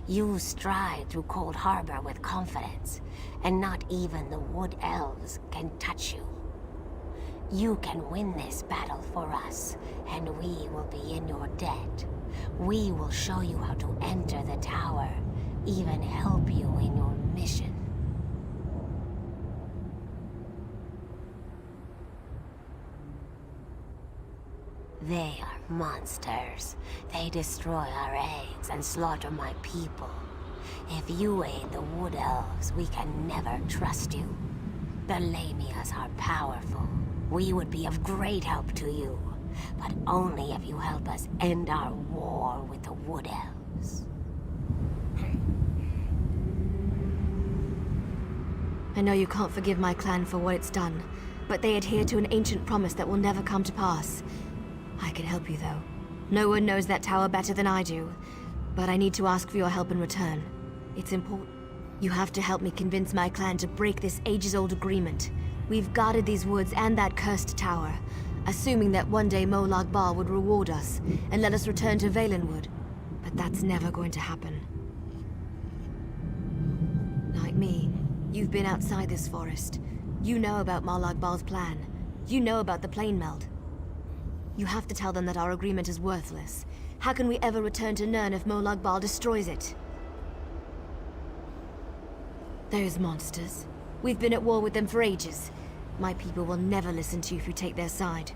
O: You stride through Coldharbour with confidence, and not even the wood elves can touch you. You can win this battle for us, and we will be in your debt. We will show you how to enter the tower, even help you in your mission. They are monsters. They destroy our eggs and slaughter my people. If you aid the Wood Elves, we can never trust you. The Lamias are powerful. We would be of great help to you, but only if you help us end our war with the Wood Elves.
J: I know you can't forgive my clan for what it's done, but they adhere to an ancient promise that will never come to pass. I can help you, though. No one knows that tower better than I do, but I need to ask for your help in return. It's important. You have to help me convince my clan to break this ages-old agreement. We've guarded these woods and that cursed tower, assuming that one day Molag Bal would reward us and let us return to Valenwood. But that's never going to happen. Like me, you've been outside this forest. You know about Molag Bal's plan. You know about the plane meld. You have to tell them that our agreement is worthless. How can we ever return to Nirn if Molag Bal destroys it? Those monsters. We've been at war with them for ages. My people will never listen to you if you take their side.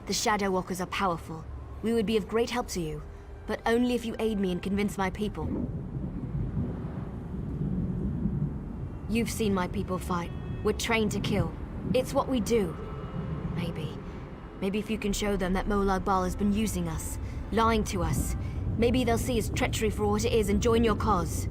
J: The Shadow Walkers are powerful. We would be of great help to you, but only if you aid me and convince my people. You've seen my people fight. We're trained to kill. It's what we do. Maybe if you can show them that Molag Bal has been using us, lying to us, maybe they'll see his treachery for what it is and join your cause.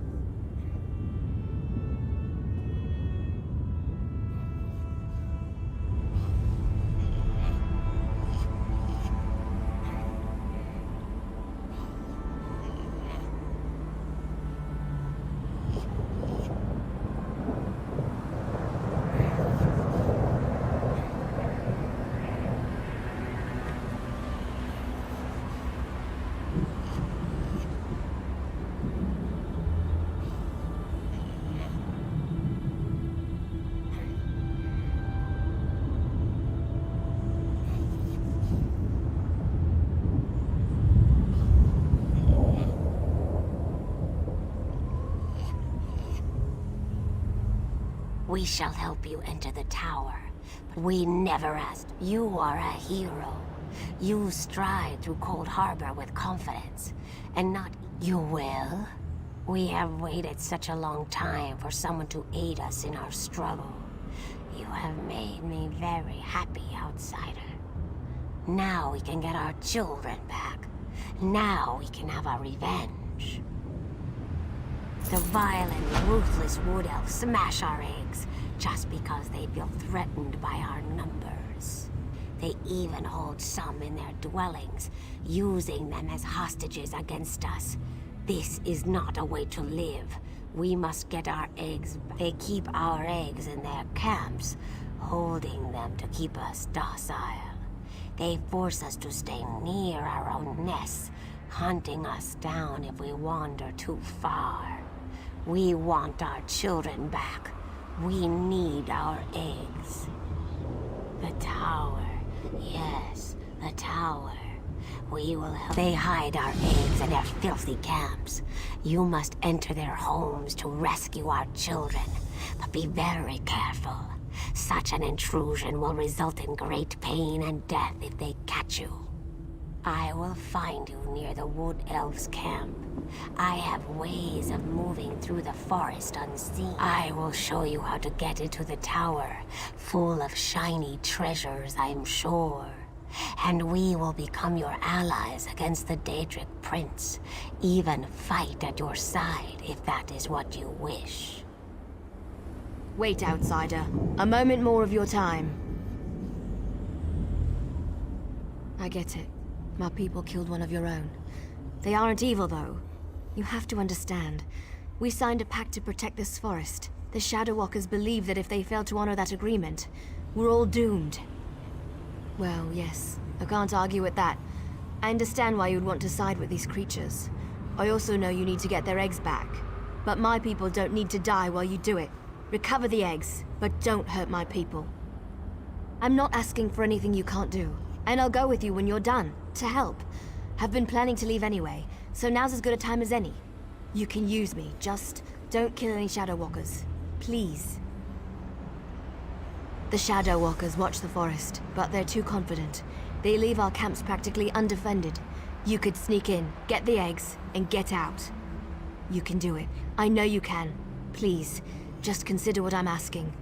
O: We shall help you enter the tower, but we never asked. You are a hero. You stride through Coldharbour with confidence, and not... You will? We have waited such a long time for someone to aid us in our struggle. You have made me very happy, outsider. Now we can get our children back. Now we can have our revenge. The vile and ruthless Wood Elves smash our eggs just because they feel threatened by our numbers. They even hold some in their dwellings, using them as hostages against us. This is not a way to live. We must get our eggs back. They keep our eggs in their camps, holding them to keep us docile. They force us to stay near our own nests, hunting us down if we wander too far. We want our children back. We need our eggs. The tower. Yes, the tower. We will help. They hide our eggs in their filthy camps. You must enter their homes to rescue our children. But be very careful. Such an intrusion will result in great pain and death if they catch you. I will find you near the Wood Elves' camp. I have ways of moving through the forest unseen. I will show you how to get into the tower, full of shiny treasures, I'm sure. And we will become your allies against the Daedric Prince. Even fight at your side if that is what you wish.
J: Wait, outsider. A moment more of your time. I get it. My people killed one of your own. They aren't evil, though. You have to understand. We signed a pact to protect this forest. The Shadow Walkers believe that if they fail to honor that agreement, we're all doomed. Well, yes. I can't argue with that. I understand why you'd want to side with these creatures. I also know you need to get their eggs back. But my people don't need to die while you do it. Recover the eggs, but don't hurt my people. I'm not asking for anything you can't do. And I'll go with you when you're done, to help. Have been planning to leave anyway, so now's as good a time as any. You can use me, just don't kill any Shadow Walkers. Please. The Shadow Walkers watch the forest, but they're too confident. They leave our camps practically undefended. You could sneak in, get the eggs, and get out. You can do it. I know you can. Please, just consider what I'm asking.